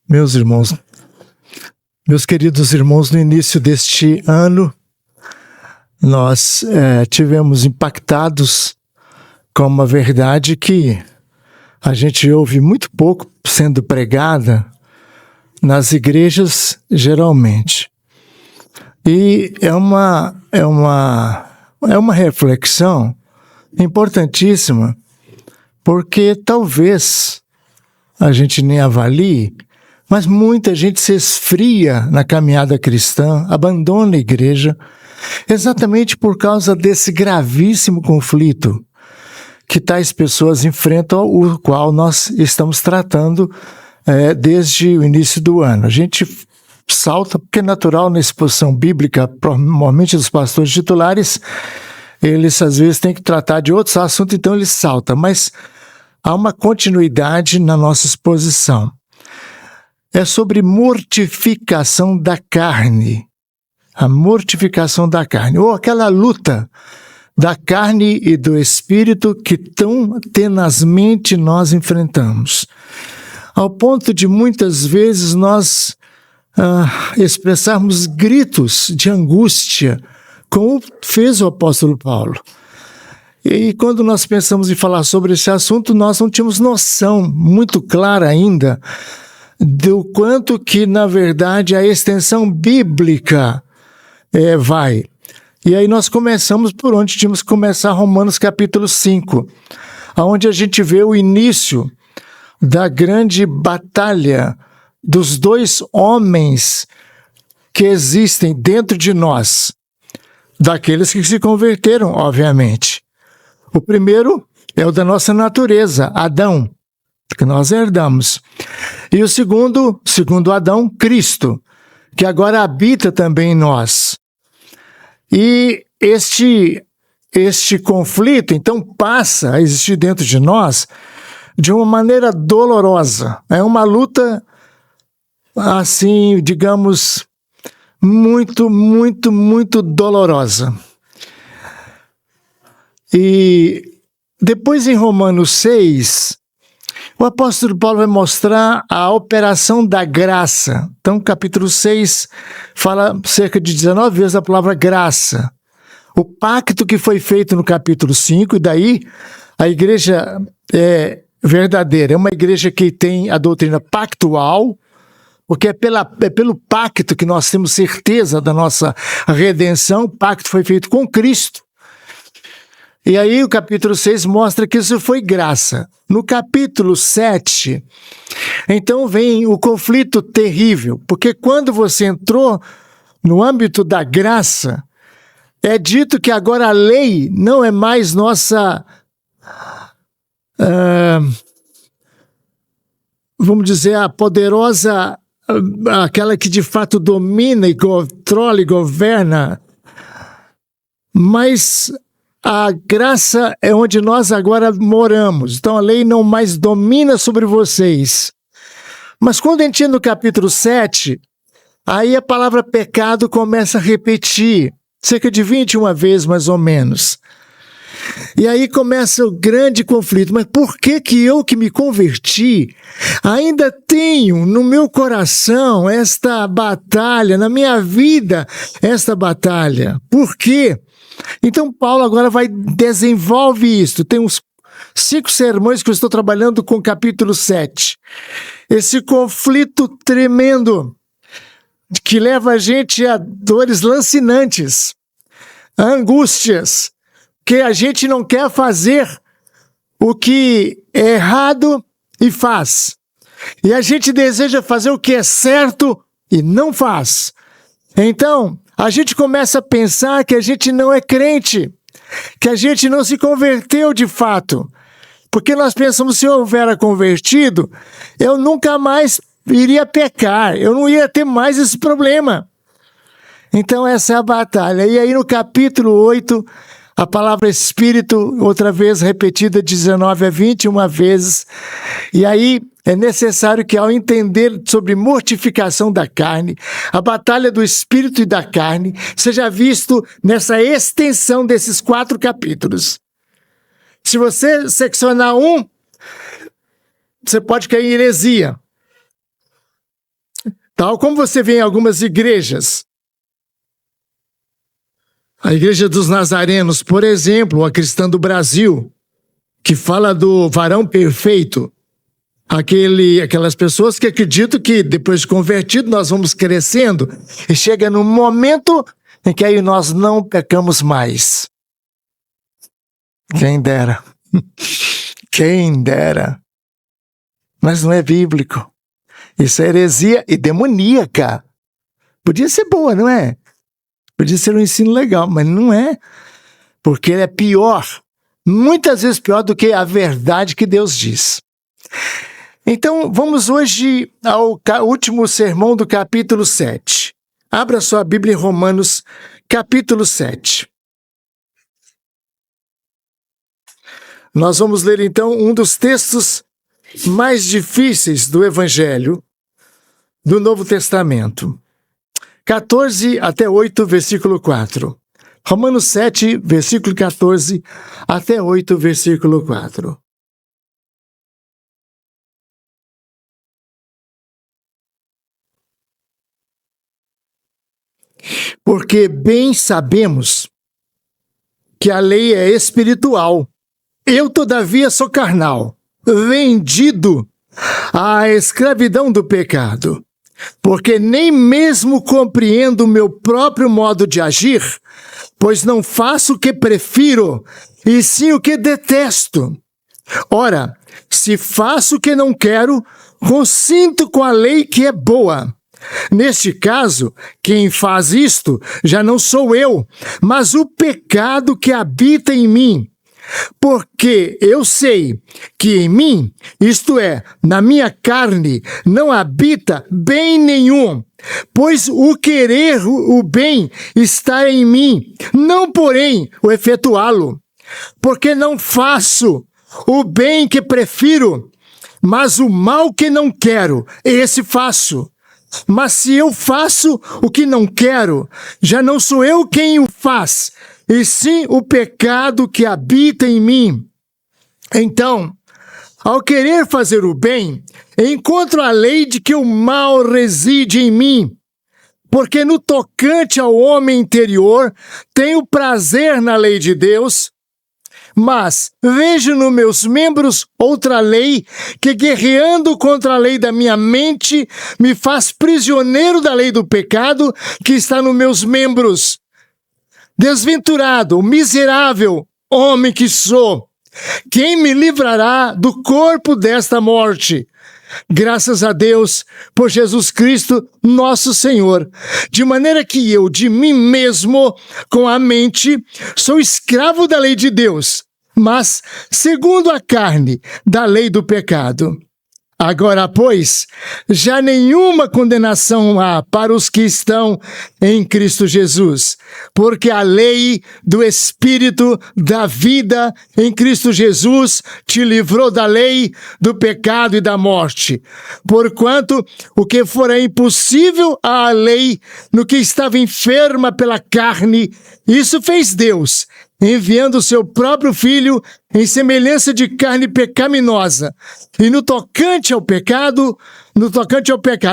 Meus irmãos, meus queridos irmãos, no início deste ano, nós tivemos impactados com uma verdade que a gente ouve muito pouco sendo pregada nas igrejas, geralmente. E é uma reflexão importantíssima, porque talvez a gente nem avalie, mas muita gente se esfria na caminhada cristã, abandona a igreja, exatamente por causa desse gravíssimo conflito que tais pessoas enfrentam, o qual nós estamos tratando desde o início do ano. A gente salta, porque é natural na exposição bíblica, normalmente dos pastores titulares, eles às vezes têm que tratar de outros assuntos, então eles saltam, mas há uma continuidade na nossa exposição. É sobre mortificação da carne. A mortificação da carne, ou aquela luta da carne e do espírito que tão tenazmente nós enfrentamos. Ao ponto de muitas vezes nós expressarmos gritos de angústia, como fez o apóstolo Paulo. E quando nós pensamos em falar sobre esse assunto, nós não tínhamos noção muito clara ainda do quanto que, na verdade, a extensão bíblica vai. E aí nós começamos por onde tínhamos que começar, Romanos capítulo 5, onde a gente vê o início da grande batalha dos dois homens que existem dentro de nós, daqueles que se converteram, obviamente. O primeiro é o da nossa natureza, Adão, que nós herdamos. E o segundo Adão, Cristo, que agora habita também em nós. E este conflito, então, passa a existir dentro de nós de uma maneira dolorosa. É uma luta, assim, digamos, muito, muito, muito dolorosa. E depois em Romanos 6, o apóstolo Paulo vai mostrar a operação da graça. Então, capítulo 6 fala cerca de 19 vezes a palavra graça. O pacto que foi feito no capítulo 5, e daí a igreja verdadeira é uma igreja que tem a doutrina pactual, porque é pelo pacto que nós temos certeza da nossa redenção. O pacto foi feito com Cristo. E aí o capítulo 6 mostra que isso foi graça. No capítulo 7, então vem o conflito terrível, porque quando você entrou no âmbito da graça, é dito que agora a lei não é mais nossa, vamos dizer, a poderosa, aquela que de fato domina e controla e governa, mas a graça é onde nós agora moramos. Então a lei não mais domina sobre vocês. Mas quando a gente entra no capítulo 7, aí a palavra pecado começa a repetir, cerca de 21 vezes mais ou menos. E aí começa o grande conflito. Mas por que eu que me converti ainda tenho no meu coração esta batalha, na minha vida esta batalha? Por quê? Então Paulo agora desenvolve isso. Tem uns 5 sermões que eu estou trabalhando com o capítulo 7. Esse conflito tremendo que leva a gente a dores lancinantes, a angústias, que a gente não quer fazer o que é errado e faz. E a gente deseja fazer o que é certo e não faz. Então, a gente começa a pensar que a gente não é crente, que a gente não se converteu de fato. Porque nós pensamos, se eu houvera convertido, eu nunca mais iria pecar, eu não ia ter mais esse problema. Então essa é a batalha. E aí no capítulo 8, a palavra Espírito, outra vez repetida 19 a 21 vezes. E aí é necessário que, ao entender sobre mortificação da carne, a batalha do Espírito e da carne, seja visto nessa extensão desses 4 capítulos. Se você seccionar um, você pode cair em heresia. Tal como você vê em algumas igrejas. A Igreja dos Nazarenos, por exemplo, a Cristã do Brasil, que fala do varão perfeito. Aquelas pessoas que acreditam que depois de convertido nós vamos crescendo e chega num momento em que aí nós não pecamos mais. Quem dera. Quem dera. Mas não é bíblico. Isso é heresia e demoníaca. Podia ser boa, não é? Podia ser um ensino legal, mas não é. Porque ele é pior. Muitas vezes pior do que a verdade que Deus diz. Então, vamos hoje ao último sermão do capítulo 7. Abra sua Bíblia em Romanos, capítulo 7. Nós vamos ler então um dos textos mais difíceis do Evangelho do Novo Testamento. 14 até 8, versículo 4. Romanos 7, versículo 14 até 8, versículo 4. Porque bem sabemos que a lei é espiritual. Eu, todavia, sou carnal, vendido à escravidão do pecado. Porque nem mesmo compreendo o meu próprio modo de agir, pois não faço o que prefiro, e sim o que detesto. Ora, se faço o que não quero, consinto com a lei que é boa. Neste caso, quem faz isto já não sou eu, mas o pecado que habita em mim. Porque eu sei que em mim, isto é, na minha carne, não habita bem nenhum, pois o querer o bem está em mim, não porém o efetuá-lo. Porque não faço o bem que prefiro, mas o mal que não quero, esse faço. Mas se eu faço o que não quero, já não sou eu quem o faz, e sim o pecado que habita em mim. Então, ao querer fazer o bem, encontro a lei de que o mal reside em mim. Porque no tocante ao homem interior, tenho prazer na lei de Deus, mas vejo nos meus membros outra lei que, guerreando contra a lei da minha mente, me faz prisioneiro da lei do pecado que está nos meus membros. Desventurado, miserável homem que sou, quem me livrará do corpo desta morte? Graças a Deus por Jesus Cristo, nosso Senhor. De maneira que eu, de mim mesmo, com a mente, sou escravo da lei de Deus, mas, segundo a carne, da lei do pecado. Agora, pois, já nenhuma condenação há para os que estão em Cristo Jesus, porque a lei do Espírito da vida em Cristo Jesus te livrou da lei do pecado e da morte. Porquanto o que fora impossível à lei, no que estava enferma pela carne, isso fez Deus, enviando o seu próprio Filho em semelhança de carne pecaminosa, e no tocante ao pecado,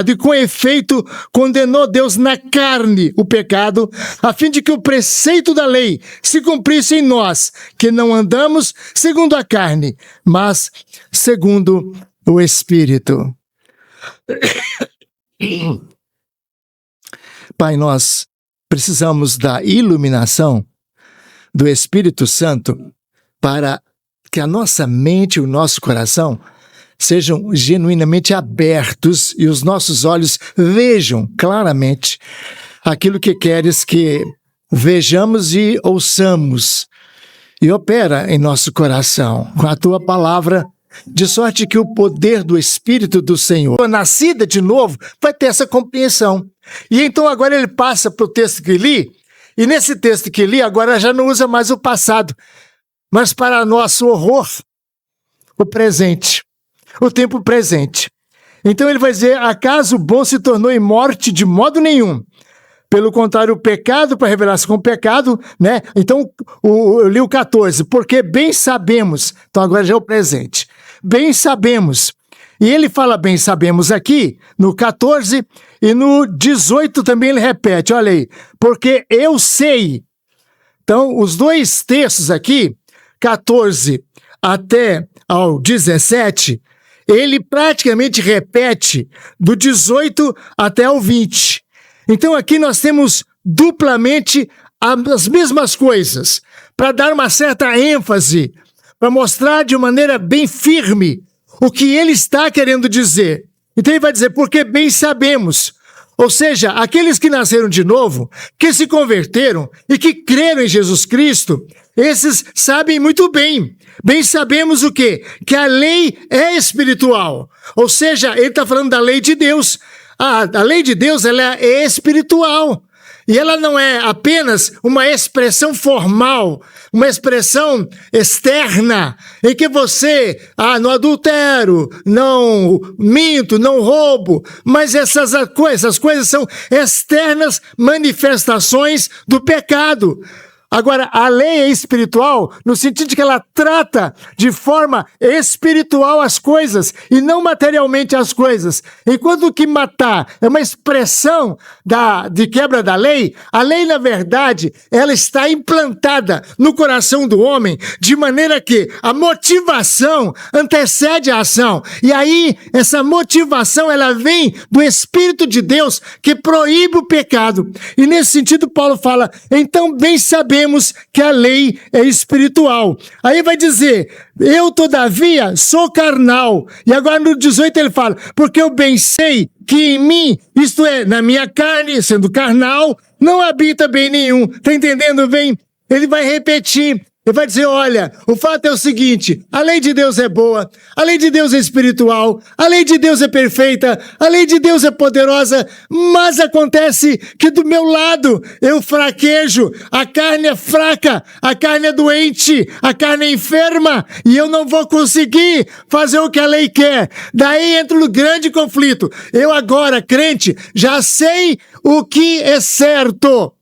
e com efeito condenou Deus na carne o pecado, a fim de que o preceito da lei se cumprisse em nós, que não andamos segundo a carne, mas segundo o Espírito. Pai, nós precisamos da iluminação do Espírito Santo para que a nossa mente e o nosso coração sejam genuinamente abertos e os nossos olhos vejam claramente aquilo que queres que vejamos e ouçamos. E opera em nosso coração com a tua palavra, de sorte que o poder do Espírito do Senhor, nascida de novo, vai ter essa compreensão. E então agora ele passa para o texto que li, e nesse texto que li, agora já não usa mais o passado, mas para nosso horror, o presente, o tempo presente. Então ele vai dizer, acaso o bom se tornou em morte de modo nenhum? Pelo contrário, o pecado, para revelar-se com o pecado, né? Então, eu li o 14, porque bem sabemos, então agora já é o presente, bem sabemos, E ele fala bem, sabemos aqui, no 14 e no 18 também ele repete, olha aí, porque eu sei. Então, os dois textos aqui, 14 até ao 17, ele praticamente repete do 18 até o 20. Então, aqui nós temos duplamente as mesmas coisas, para dar uma certa ênfase, para mostrar de maneira bem firme o que ele está querendo dizer. Então ele vai dizer, porque bem sabemos. Ou seja, aqueles que nasceram de novo, que se converteram e que creram em Jesus Cristo, esses sabem muito bem. Bem sabemos o quê? Que a lei é espiritual. Ou seja, ele está falando da lei de Deus. A lei de Deus, ela é espiritual. E ela não é apenas uma expressão formal, uma expressão externa, em que você, não adultero, não minto, não roubo, mas essas coisas são externas manifestações do pecado. Agora, a lei é espiritual no sentido de que ela trata de forma espiritual as coisas e não materialmente as coisas. Enquanto que matar é uma expressão de quebra da lei, a lei, na verdade, ela está implantada no coração do homem de maneira que a motivação antecede a ação. E aí, essa motivação, ela vem do Espírito de Deus que proíbe o pecado. E nesse sentido, Paulo fala, então bem sabemos que a lei é espiritual. Aí vai dizer, eu todavia sou carnal. E agora no 18 ele fala, porque eu bem sei que em mim, isto é, na minha carne, sendo carnal, não habita bem nenhum. Tá entendendo bem? Ele vai repetir. Ele vai dizer, olha, o fato é o seguinte, a lei de Deus é boa, a lei de Deus é espiritual, a lei de Deus é perfeita, a lei de Deus é poderosa, mas acontece que do meu lado eu fraquejo, a carne é fraca, a carne é doente, a carne é enferma, e eu não vou conseguir fazer o que a lei quer. Daí entra o grande conflito. Eu agora, crente, já sei o que é certo.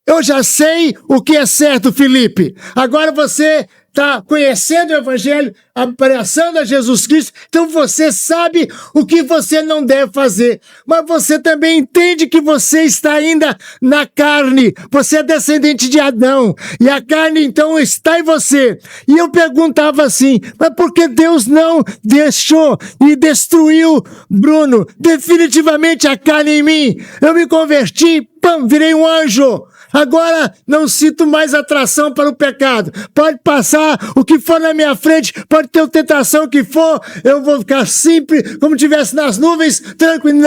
Eu já sei o que é certo, Felipe. Agora você está conhecendo o Evangelho, abraçando a Jesus Cristo, então você sabe o que você não deve fazer. Mas você também entende que você está ainda na carne. Você é descendente de Adão. E a carne, então, está em você. E eu perguntava assim, mas por que Deus não deixou e destruiu, Bruno, definitivamente a carne em mim? Eu me converti, virei um anjo. Agora não sinto mais atração para o pecado. Pode passar o que for na minha frente, pode ter a tentação que for, eu vou ficar sempre como estivesse nas nuvens, tranquilo.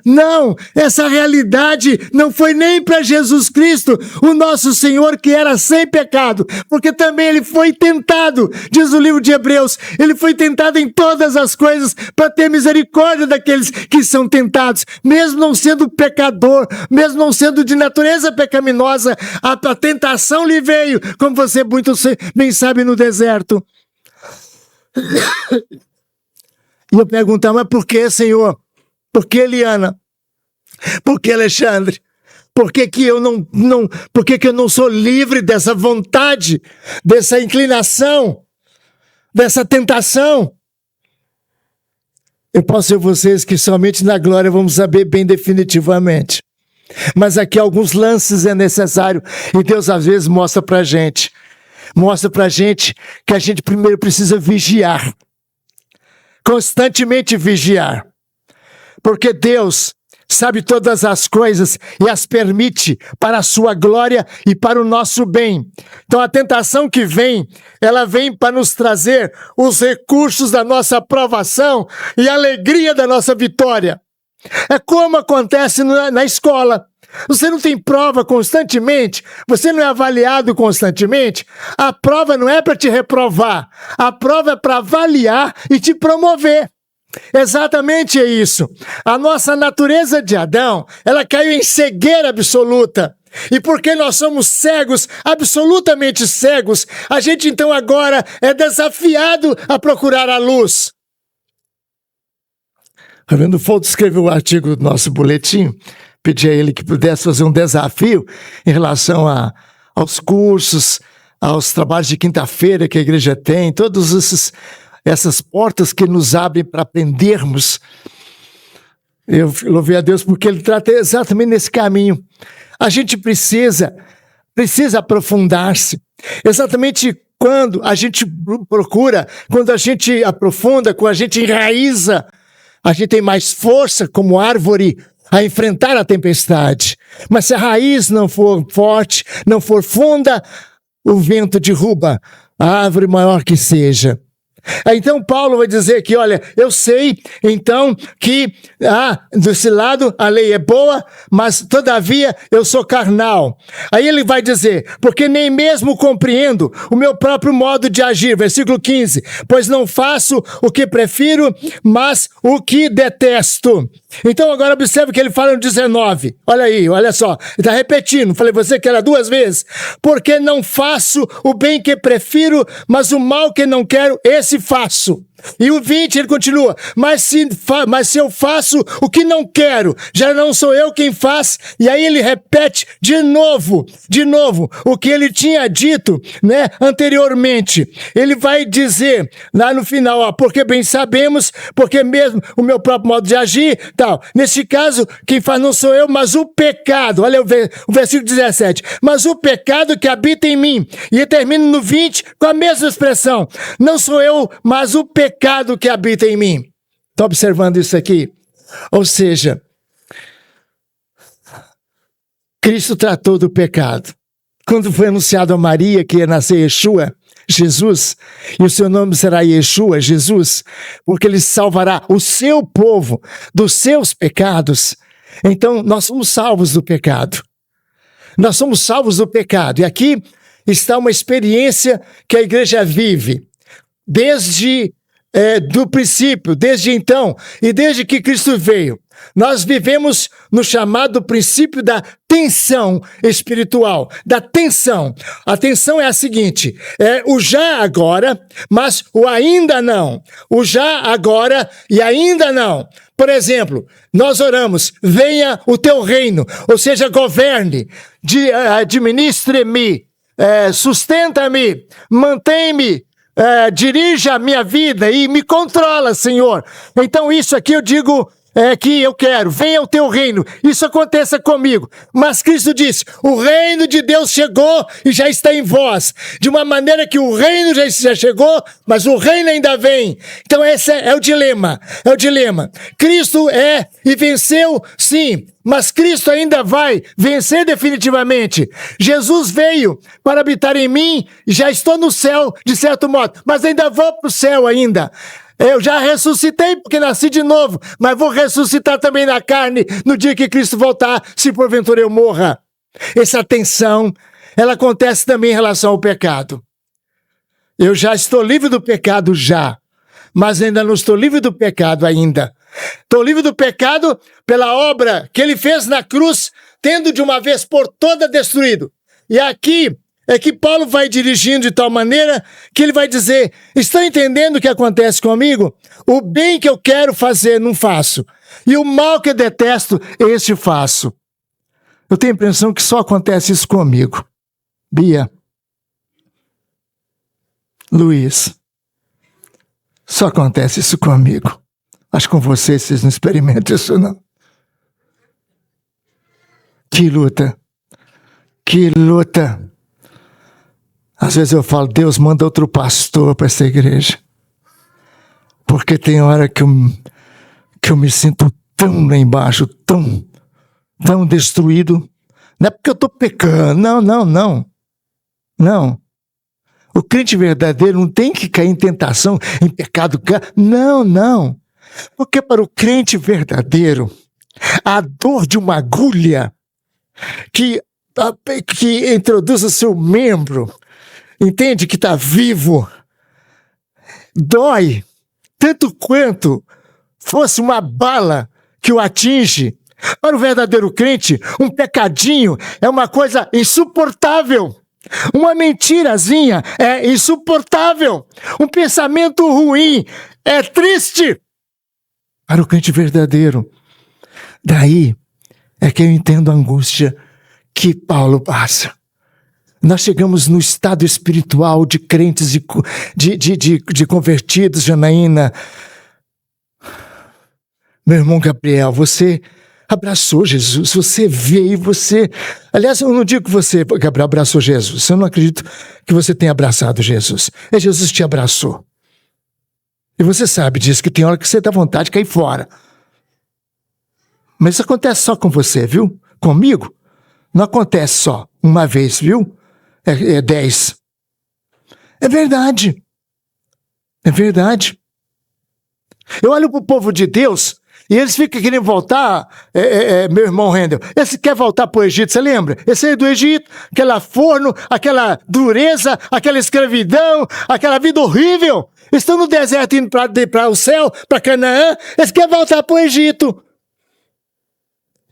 Não. Essa realidade não foi nem para Jesus Cristo, o nosso Senhor, que era sem pecado, porque também ele foi tentado, diz o livro de Hebreus, ele foi tentado em todas as coisas para ter misericórdia daqueles que são tentados, mesmo não sendo pecador, mesmo não sendo de natureza pecaminosa, a tentação lhe veio, como você muito bem sabe, no deserto. E eu perguntava, mas por que, Senhor? Por que, Eliana? Por que, Alexandre? Por que que eu por que que eu não sou livre dessa vontade, dessa inclinação, dessa tentação? Eu posso dizer a vocês que somente na glória vamos saber bem definitivamente. Mas aqui alguns lances é necessário e Deus às vezes mostra pra gente que a gente primeiro precisa vigiar, constantemente vigiar, porque Deus sabe todas as coisas e as permite para a sua glória e para o nosso bem. Então a tentação que vem, ela vem para nos trazer os recursos da nossa aprovação e a alegria da nossa vitória. É como acontece na escola. Você não tem prova constantemente, você não é avaliado constantemente. A prova não é para te reprovar, a prova é para avaliar e te promover. Exatamente é isso. A nossa natureza de Adão, ela caiu em cegueira absoluta. E porque nós somos cegos, absolutamente cegos, a gente então agora é desafiado a procurar a luz. O Reverendo Folto escreveu um artigo do nosso boletim, pedi a ele que pudesse fazer um desafio em relação aos cursos, aos trabalhos de quinta-feira que a igreja tem, todos esses essas portas que nos abrem para aprendermos. Eu louvei a Deus porque Ele trata exatamente nesse caminho. A gente precisa aprofundar-se. Exatamente quando a gente procura, quando a gente aprofunda, quando a gente enraiza, a gente tem mais força como árvore a enfrentar a tempestade. Mas se a raiz não for forte, não for funda, o vento derruba a árvore maior que seja. Então Paulo vai dizer que, olha, eu sei então que desse lado a lei é boa, mas todavia eu sou carnal. Aí ele vai dizer, porque nem mesmo compreendo o meu próprio modo de agir, versículo 15, pois não faço o que prefiro, mas o que detesto. Então agora observe que ele fala no 19, olha aí, olha só, ele está repetindo, falei você que era 2 vezes, porque não faço o bem que prefiro, mas o mal que não quero, esse faço. E o 20 ele continua, mas se eu faço o que não quero, já não sou eu quem faz. E aí ele repete de novo o que ele tinha dito, né, anteriormente. Ele vai dizer lá no final, porque bem sabemos, porque mesmo o meu próprio modo de agir, tal. Nesse caso, quem faz não sou eu, mas o pecado. Olha o versículo 17. Mas o pecado que habita em mim. E termina no 20 com a mesma expressão. Não sou eu, mas o pecado que habita em mim. Está observando isso aqui? Ou seja, Cristo tratou do pecado. Quando foi anunciado a Maria que ia nascer Yeshua, Jesus, e o seu nome será Yeshua, Jesus, porque ele salvará o seu povo dos seus pecados. Então, nós somos salvos do pecado. Nós somos salvos do pecado. E aqui está uma experiência que a igreja vive desde do princípio, desde então, e desde que Cristo veio. Nós vivemos no chamado princípio da tensão espiritual, da tensão. A tensão é a seguinte, o já agora, mas o ainda não. O já agora e ainda não. Por exemplo, nós oramos, venha o teu reino, ou seja, governe, administre-me, sustenta-me, mantém-me, dirija a minha vida e me controla, Senhor. Então isso aqui eu digo que eu quero, venha o teu reino, isso aconteça comigo. Mas Cristo disse, o reino de Deus chegou e já está em vós, de uma maneira que o reino já chegou, mas o reino ainda vem. Então esse é o dilema, Cristo e venceu, sim, mas Cristo ainda vai vencer definitivamente. Jesus veio para habitar em mim, já estou no céu, de certo modo, mas ainda vou para o céu ainda. Eu já ressuscitei porque nasci de novo, mas vou ressuscitar também na carne no dia que Cristo voltar, se porventura eu morra. Essa tensão, ela acontece também em relação ao pecado. Eu já estou livre do pecado já, mas ainda não estou livre do pecado ainda. Estou livre do pecado pela obra que ele fez na cruz, tendo de uma vez por toda destruído. E aqui é que Paulo vai dirigindo de tal maneira que ele vai dizer, estão entendendo o que acontece comigo? O bem que eu quero fazer, não faço. E o mal que eu detesto, esse faço. Eu tenho a impressão que só acontece isso comigo. Bia. Luiz. Só acontece isso comigo. Acho que com vocês não experimentam isso, não. Que luta. Que luta. Às vezes eu falo, Deus manda outro pastor para essa igreja. Porque tem hora que eu me sinto tão lá embaixo, tão destruído. Não é porque eu estou pecando, não. O crente verdadeiro não tem que cair em tentação, em pecado. Não. Porque para o crente verdadeiro, a dor de uma agulha que introduz o seu membro, entende que está vivo, dói, tanto quanto fosse uma bala que o atinge. Para o verdadeiro crente, um pecadinho é uma coisa insuportável. Uma mentirazinha é insuportável. Um pensamento ruim é triste. Para o crente verdadeiro, daí é que eu entendo a angústia que Paulo passa. Nós chegamos no estado espiritual de crentes, de convertidos, Janaína. Meu irmão Gabriel, você abraçou Jesus, você veio, você... Aliás, eu não digo que você, Gabriel, abraçou Jesus. Eu não acredito que você tenha abraçado Jesus. É Jesus que te abraçou. E você sabe disso, que tem hora que você dá vontade de cair fora. Mas isso acontece só com você, viu? Comigo, não acontece só uma vez, viu? É 10. É verdade. É verdade. Eu olho para o povo de Deus e eles ficam querendo voltar, meu irmão Rendel. Esse quer voltar para o Egito, você lembra? Esse aí do Egito, aquela forno, aquela dureza, aquela escravidão, aquela vida horrível. Estão no deserto indo para o céu, para Canaã. Eles querem voltar para o Egito.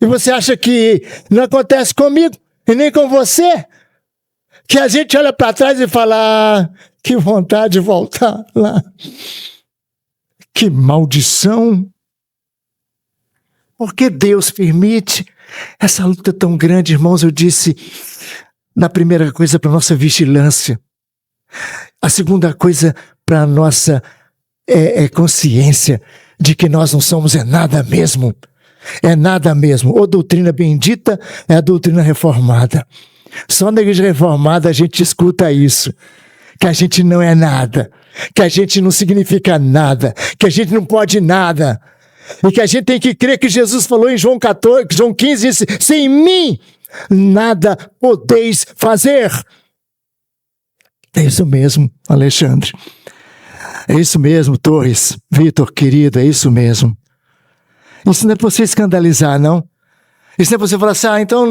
E você acha que não acontece comigo e nem com você? Que a gente olha para trás e fala, que vontade de voltar lá. Que maldição. Por que Deus permite essa luta tão grande, irmãos? Eu disse, na primeira coisa, para nossa vigilância. A segunda coisa, para a nossa consciência de que nós não somos nada mesmo. É nada mesmo. Ou doutrina bendita é a doutrina reformada. Só na igreja reformada a gente escuta isso. Que a gente não é nada. Que a gente não significa nada. Que a gente não pode nada. E que a gente tem que crer que Jesus falou em João 15, disse, sem mim nada podeis fazer. É isso mesmo, Alexandre. É isso mesmo, Torres. Vitor, querido, é isso mesmo. Isso não é para você escandalizar, não. Isso não é para você falar assim, então,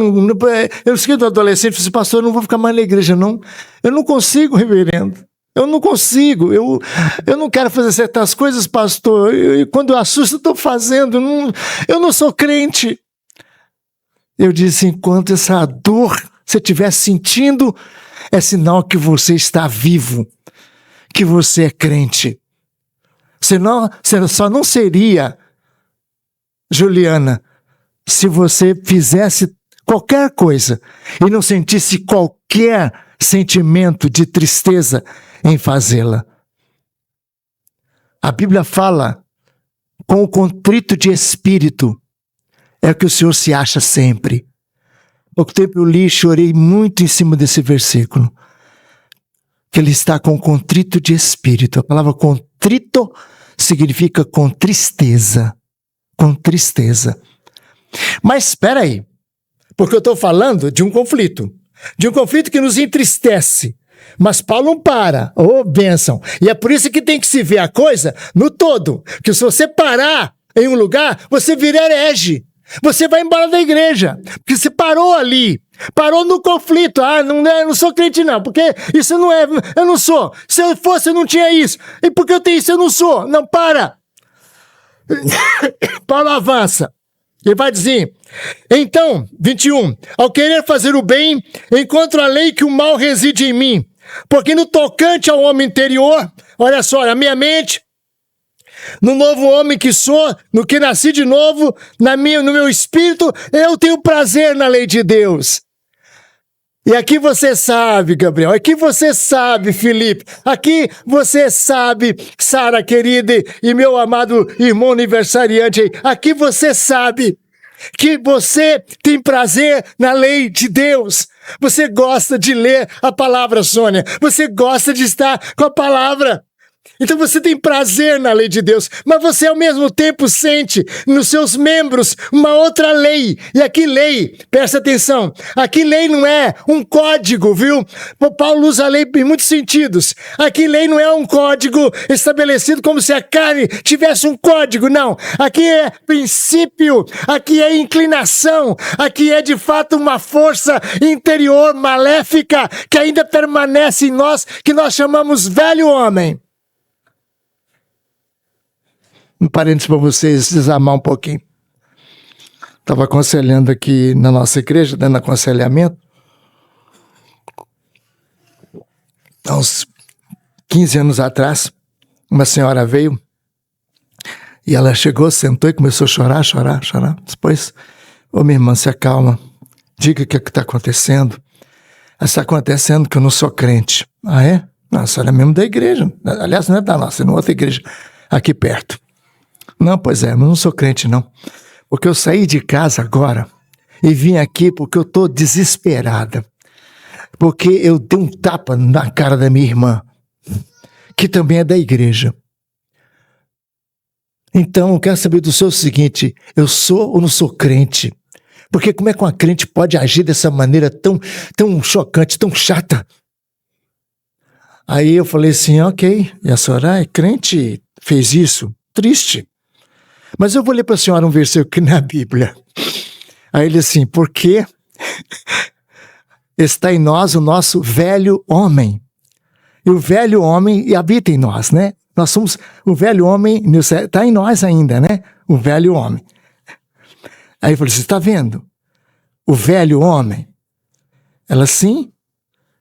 eu esqueci do adolescente, eu disse, pastor, eu não vou ficar mais na igreja, não. Eu não consigo, reverendo. Eu não consigo. Eu não quero fazer certas coisas, pastor. Quando eu assusto, eu estou fazendo. Eu não sou crente. Eu disse, enquanto essa dor você estiver sentindo, é sinal que você está vivo, que você é crente. Senão, você só não seria, Juliana, se você fizesse qualquer coisa e não sentisse qualquer sentimento de tristeza em fazê-la. A Bíblia fala, com o contrito de espírito, é o que o Senhor se acha sempre. Pouco tempo eu li e chorei muito em cima desse versículo. Que ele está com contrito de espírito. A palavra contrito significa com tristeza. Com tristeza. Mas espera aí, porque eu estou falando de um conflito que nos entristece, mas Paulo não para, bênção, e é por isso que tem que se ver a coisa no todo, que se você parar em um lugar, você vira herege, você vai embora da igreja, porque você parou ali, parou no conflito, não sou crente não, porque isso não é, eu não sou, se eu fosse eu não tinha isso, e porque eu tenho isso eu não sou, não, para. Paulo avança. Ele vai dizer, então, 21, ao querer fazer o bem, encontro a lei que o mal reside em mim, porque no tocante ao homem interior, olha só, a minha mente, no novo homem que sou, no que nasci de novo, no meu espírito, eu tenho prazer na lei de Deus. E aqui você sabe, Gabriel, aqui você sabe, Felipe, aqui você sabe, Sara querida e meu amado irmão aniversariante, aqui você sabe que você tem prazer na lei de Deus. Você gosta de ler a palavra, Sônia, você gosta de estar com a palavra. Então você tem prazer na lei de Deus, mas você ao mesmo tempo sente nos seus membros uma outra lei. E aqui lei, presta atenção, aqui lei não é um código, viu? O Paulo usa a lei em muitos sentidos. Aqui lei não é um código estabelecido como se a carne tivesse um código, não. Aqui é princípio, aqui é inclinação, aqui é de fato uma força interior maléfica que ainda permanece em nós, que nós chamamos velho homem. Um parênteses para vocês desamar um pouquinho. Estava aconselhando aqui na nossa igreja, dando aconselhamento. Há uns 15 anos atrás, uma senhora veio e ela chegou, sentou e começou a chorar. Depois, minha irmã, se acalma. Diga o que está acontecendo. Está acontecendo que eu não sou crente. Ah, é? Não, a senhora é mesmo da igreja. Aliás, não é da nossa, é numa outra igreja aqui perto. Não, pois é, mas não sou crente, não. Porque eu saí de casa agora e vim aqui porque eu estou desesperada. Porque eu dei um tapa na cara da minha irmã, que também é da igreja. Então, eu quero saber do senhor o seguinte, eu sou ou não sou crente? Porque como é que uma crente pode agir dessa maneira tão chocante, tão chata? Aí eu falei assim, ok, e a senhora é crente, fez isso? Triste. Mas eu vou ler para a senhora um versículo aqui na Bíblia. Aí ele assim, porque está em nós o nosso velho homem. E o velho homem habita em nós, né? Nós somos, o velho homem está em nós ainda, né? O velho homem. Aí eu falei, você está vendo? O velho homem. Ela, sim.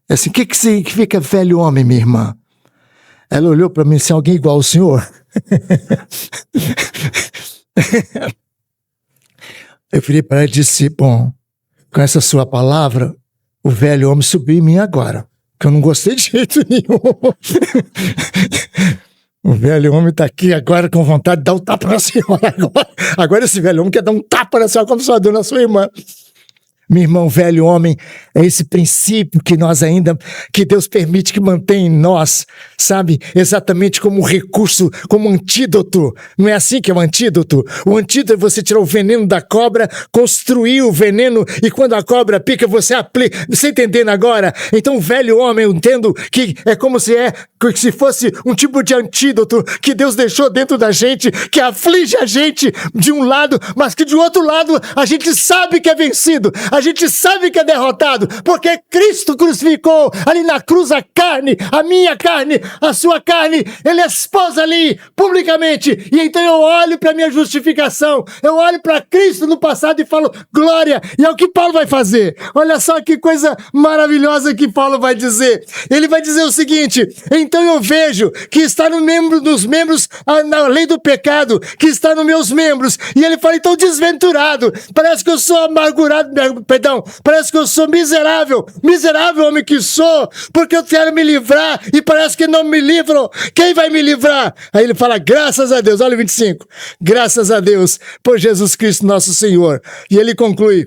Assim, o que significa velho homem, minha irmã? Ela olhou para mim, assim, alguém igual ao senhor? Eu virei para ela e disse, bom, com essa sua palavra, o velho homem subiu em mim agora, que eu não gostei de jeito nenhum. O velho homem está aqui agora com vontade de dar um tapa na senhora. Agora esse velho homem quer dar um tapa na senhora como só deu na sua irmã. Meu irmão, velho homem, é esse princípio que nós ainda, que Deus permite que mantenha em nós, sabe? Exatamente como recurso, como antídoto. Não é assim que é o antídoto? O antídoto é você tirar o veneno da cobra, construir o veneno e quando a cobra pica, você aplica. Você entendendo agora? Então, o velho homem, eu entendo que é como se fosse um tipo de antídoto que Deus deixou dentro da gente, que aflige a gente de um lado, mas que de outro lado a gente sabe que é vencido. A gente sabe que é derrotado, porque Cristo crucificou ali na cruz a carne, a minha carne, a sua carne, ele expôs ali publicamente, e então eu olho para a minha justificação, eu olho para Cristo no passado e falo, glória, e é o que Paulo vai fazer. Olha só que coisa maravilhosa que Paulo vai dizer. Ele vai dizer o seguinte, então eu vejo que está no membro dos membros, na lei do pecado, que está nos meus membros, e ele fala, então desventurado, parece que eu sou amargurado, parece que eu sou miserável homem que sou, porque eu quero me livrar e parece que não me livram. Quem vai me livrar? Aí ele fala, graças a Deus, olha o 25, graças a Deus por Jesus Cristo nosso Senhor. E ele conclui,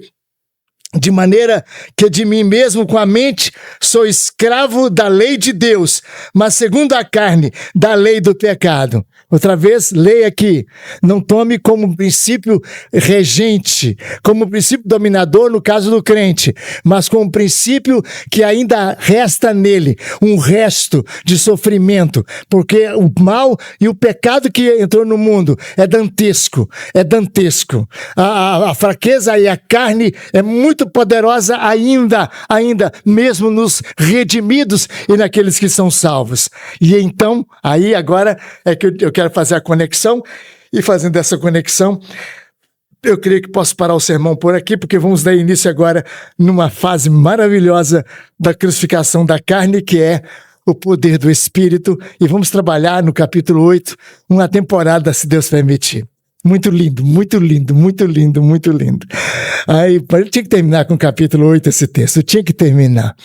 de maneira que de mim mesmo com a mente sou escravo da lei de Deus, mas segundo a carne, da lei do pecado. Outra vez, leia aqui, não tome como princípio regente, como princípio dominador no caso do crente, mas como princípio que ainda resta nele, um resto de sofrimento, porque o mal e o pecado que entrou no mundo é dantesco. A fraqueza e a carne é muito poderosa ainda, mesmo nos redimidos e naqueles que são salvos. E então, aí agora é que eu quero fazer a conexão, e fazendo essa conexão, eu creio que posso parar o sermão por aqui, porque vamos dar início agora numa fase maravilhosa da crucificação da carne, que é o poder do Espírito, e vamos trabalhar no capítulo 8, uma temporada, se Deus permitir. Muito lindo, muito lindo, muito lindo, muito lindo. Aí, eu tinha que terminar com o capítulo 8 esse texto, eu tinha que terminar,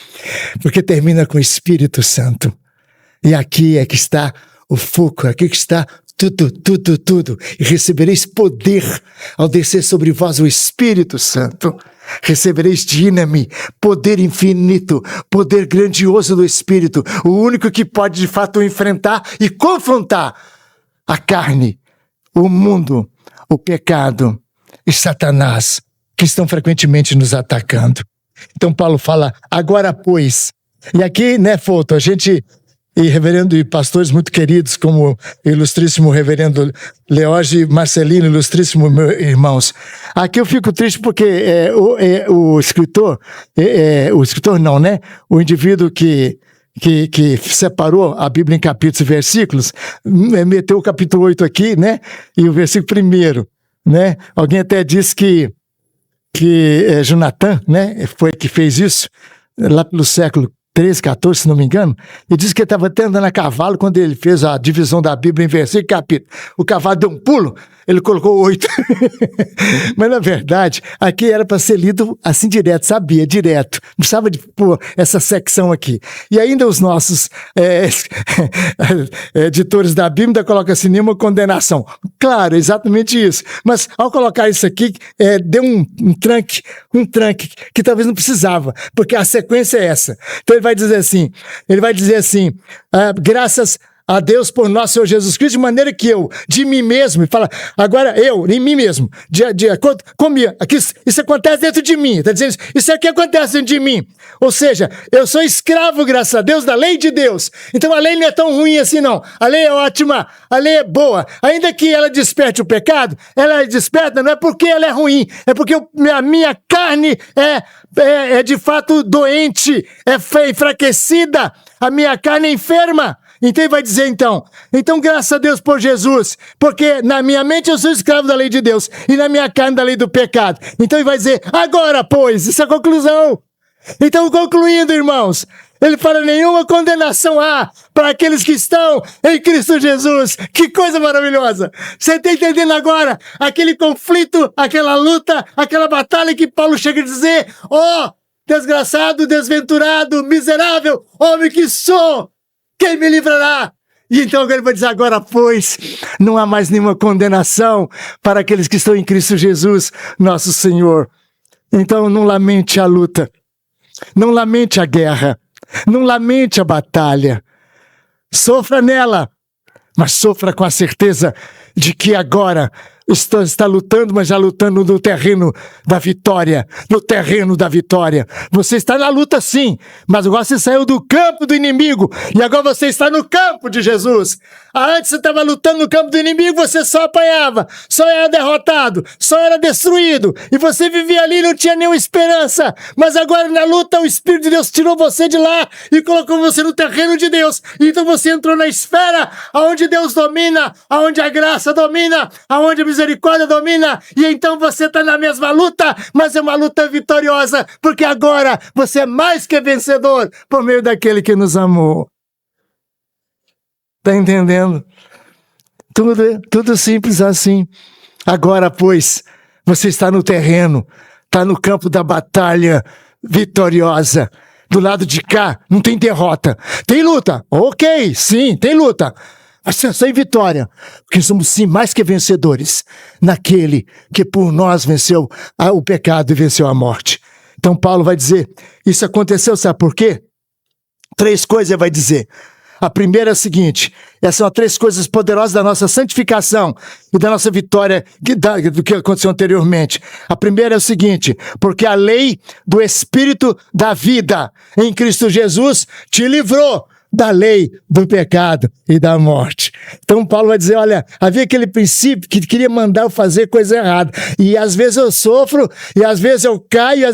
porque termina com o Espírito Santo. E aqui é que está o foco, aqui que está tudo. E recebereis poder ao descer sobre vós o Espírito Santo. Recebereis dínamo, poder infinito, poder grandioso do Espírito, o único que pode de fato enfrentar e confrontar a carne, o mundo, o pecado e Satanás, que estão frequentemente nos atacando. Então Paulo fala, agora pois, e aqui, né, Foto, a gente, e reverendo e pastores muito queridos, como o ilustríssimo reverendo Leoge Marcelino, ilustríssimo meus irmãos, aqui eu fico triste porque o escritor não, né, o indivíduo que separou a Bíblia em capítulos e versículos, meteu o capítulo 8 aqui, né? E o versículo 1, né? Alguém até disse que Jonatã, né? Foi que fez isso, lá pelo século 13, 14, se não me engano, e disse que ele estava até andando a cavalo quando ele fez a divisão da Bíblia em versículo e capítulo. O cavalo deu um pulo ele colocou 8. Mas, na verdade, aqui era para ser lido assim direto, sabia? Direto. Não precisava de pôr essa secção aqui. E ainda os nossos editores da Bíblia colocam assim, nenhuma condenação. Claro, exatamente isso. Mas, ao colocar isso aqui, deu um tranque que talvez não precisava, porque a sequência é essa. Então, ele vai dizer assim, graças a Deus por nosso Senhor Jesus Cristo, de maneira que eu, de mim mesmo, fala, agora eu, em mim mesmo, de acordo comigo, aqui, isso acontece dentro de mim, está dizendo isso aqui acontece dentro de mim, ou seja, eu sou escravo, graças a Deus, da lei de Deus, então a lei não é tão ruim assim não, a lei é ótima, a lei é boa, ainda que ela desperte o pecado, ela desperta não é porque ela é ruim, é porque a minha carne é de fato doente, é enfraquecida, a minha carne é enferma. Então ele vai dizer então, graças a Deus por Jesus, porque na minha mente eu sou escravo da lei de Deus, e na minha carne da lei do pecado. Então ele vai dizer, agora pois, isso é a conclusão. Então concluindo, irmãos, ele fala, nenhuma condenação há para aqueles que estão em Cristo Jesus. Que coisa maravilhosa! Você está entendendo agora aquele conflito, aquela luta, aquela batalha que Paulo chega a dizer, desgraçado, desventurado, miserável, homem que sou! Quem me livrará? E então ele vai dizer, agora pois, não há mais nenhuma condenação para aqueles que estão em Cristo Jesus, nosso Senhor. Então não lamente a luta, não lamente a guerra, não lamente a batalha. Sofra nela, mas sofra com a certeza de que agora está lutando, mas já lutando no terreno da vitória, Você está na luta sim, mas agora você saiu do campo do inimigo e agora você está no campo de Jesus. Antes você estava lutando no campo do inimigo, você só apanhava, só era derrotado, só era destruído e você vivia ali e não tinha nenhuma esperança. Mas agora na luta o Espírito de Deus tirou você de lá e colocou você no terreno de Deus. Então você entrou na esfera onde Deus domina, onde a graça domina, onde a misericórdia domina, e então você está na mesma luta, mas é uma luta vitoriosa, porque agora você é mais que vencedor por meio daquele que nos amou. Está entendendo? Tudo simples assim. Agora, pois, você está no terreno, está no campo da batalha vitoriosa. Do lado de cá, não tem derrota. Tem luta, ok, sim, tem luta. Ascensão e vitória, porque somos sim mais que vencedores naquele que por nós venceu o pecado e venceu a morte. Então Paulo vai dizer, isso aconteceu, sabe por quê? 3 coisas ele vai dizer. A primeira é a seguinte, essas são 3 coisas poderosas da nossa santificação e da nossa vitória do que aconteceu anteriormente. A primeira é o seguinte, porque a lei do Espírito da vida em Cristo Jesus te livrou da lei do pecado e da morte. Então Paulo vai dizer, olha, havia aquele princípio que queria mandar eu fazer coisa errada, e às vezes eu sofro, e às vezes eu caio,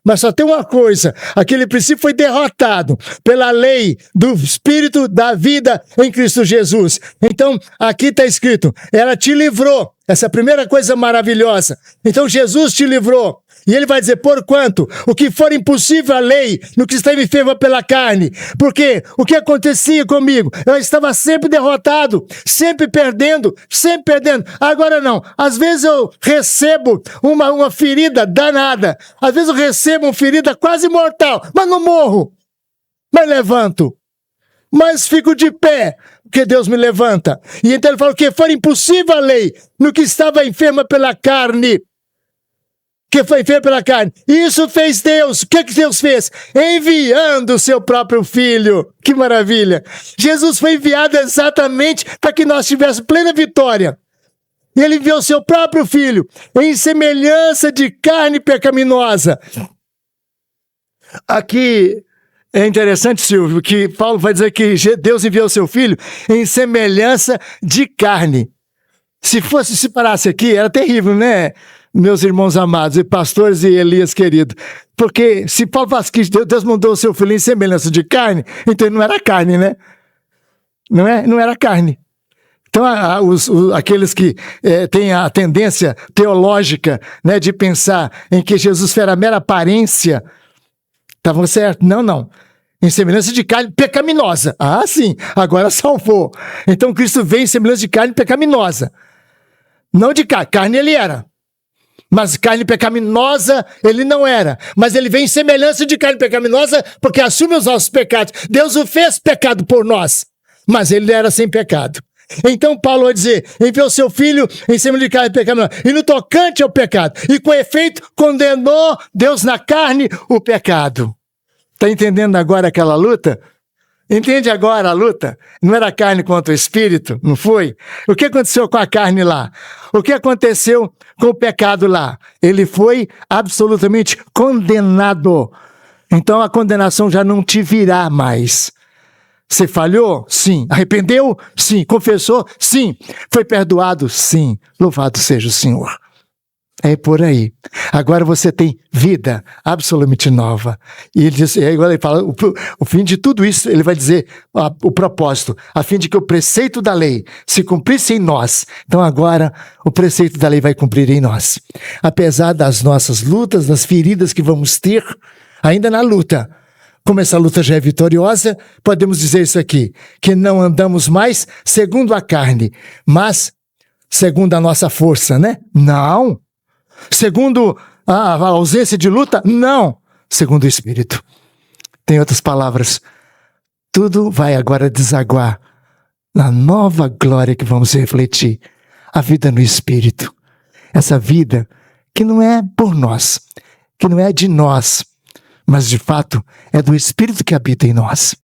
mas só tem uma coisa, aquele princípio foi derrotado pela lei do Espírito da vida em Cristo Jesus. Então aqui está escrito, ela te livrou, essa é a primeira coisa maravilhosa. Então Jesus te livrou. E ele vai dizer, porquanto, o que for impossível à lei, no que está enferma pela carne. Porque o que acontecia comigo? Eu estava sempre derrotado, sempre perdendo. Agora não. Às vezes eu recebo uma ferida danada. Às vezes eu recebo uma ferida quase mortal, mas não morro. Mas levanto. Mas fico de pé, porque Deus me levanta. E então ele fala, o que for impossível à lei, no que estava enferma pela carne. Que foi feito pela carne. Isso fez Deus. O que Deus fez? Enviando o seu próprio Filho. Que maravilha. Jesus foi enviado exatamente para que nós tivéssemos plena vitória. E ele enviou o seu próprio Filho em semelhança de carne pecaminosa. Aqui é interessante, Silvio, que Paulo vai dizer que Deus enviou o seu Filho em semelhança de carne. Se parasse aqui, era terrível, né? Meus irmãos amados, e pastores e Elias querido. Porque se Paulo falasse que Deus mandou o seu filho em semelhança de carne, então não era carne, né? Não era carne. Então, aqueles que têm a tendência teológica, né, de pensar em que Jesus foi a mera aparência, estavam certos. Não. Em semelhança de carne pecaminosa. Ah, sim, agora salvou. Então Cristo veio em semelhança de carne pecaminosa. Não de carne. Carne ele era. Mas carne pecaminosa ele não era. Mas ele vem em semelhança de carne pecaminosa porque assume os nossos pecados. Deus o fez pecado por nós. Mas ele era sem pecado. Então Paulo vai dizer, enviou seu filho em semelhança de carne pecaminosa. E no tocante ao pecado. E com efeito condenou Deus na carne o pecado. Está entendendo agora aquela luta? Entende agora a luta? Não era carne contra o espírito, não foi? O que aconteceu com a carne lá? O que aconteceu com o pecado lá? Ele foi absolutamente condenado. Então a condenação já não te virá mais. Você falhou? Sim. Arrependeu? Sim. Confessou? Sim. Foi perdoado? Sim. Louvado seja o Senhor. É por aí. Agora você tem vida absolutamente nova. E ele diz, agora ele fala, o fim de tudo isso, ele vai dizer o propósito, a fim de que o preceito da lei se cumprisse em nós. Então agora o preceito da lei vai cumprir em nós. Apesar das nossas lutas, das feridas que vamos ter, ainda na luta, como essa luta já é vitoriosa, podemos dizer isso aqui, que não andamos mais segundo a carne, mas segundo a nossa força, né? Não. Segundo a ausência de luta? Não. Segundo o Espírito. Tem outras palavras. Tudo vai agora desaguar na nova glória que vamos refletir. A vida no Espírito. Essa vida que não é por nós, que não é de nós, mas de fato é do Espírito que habita em nós.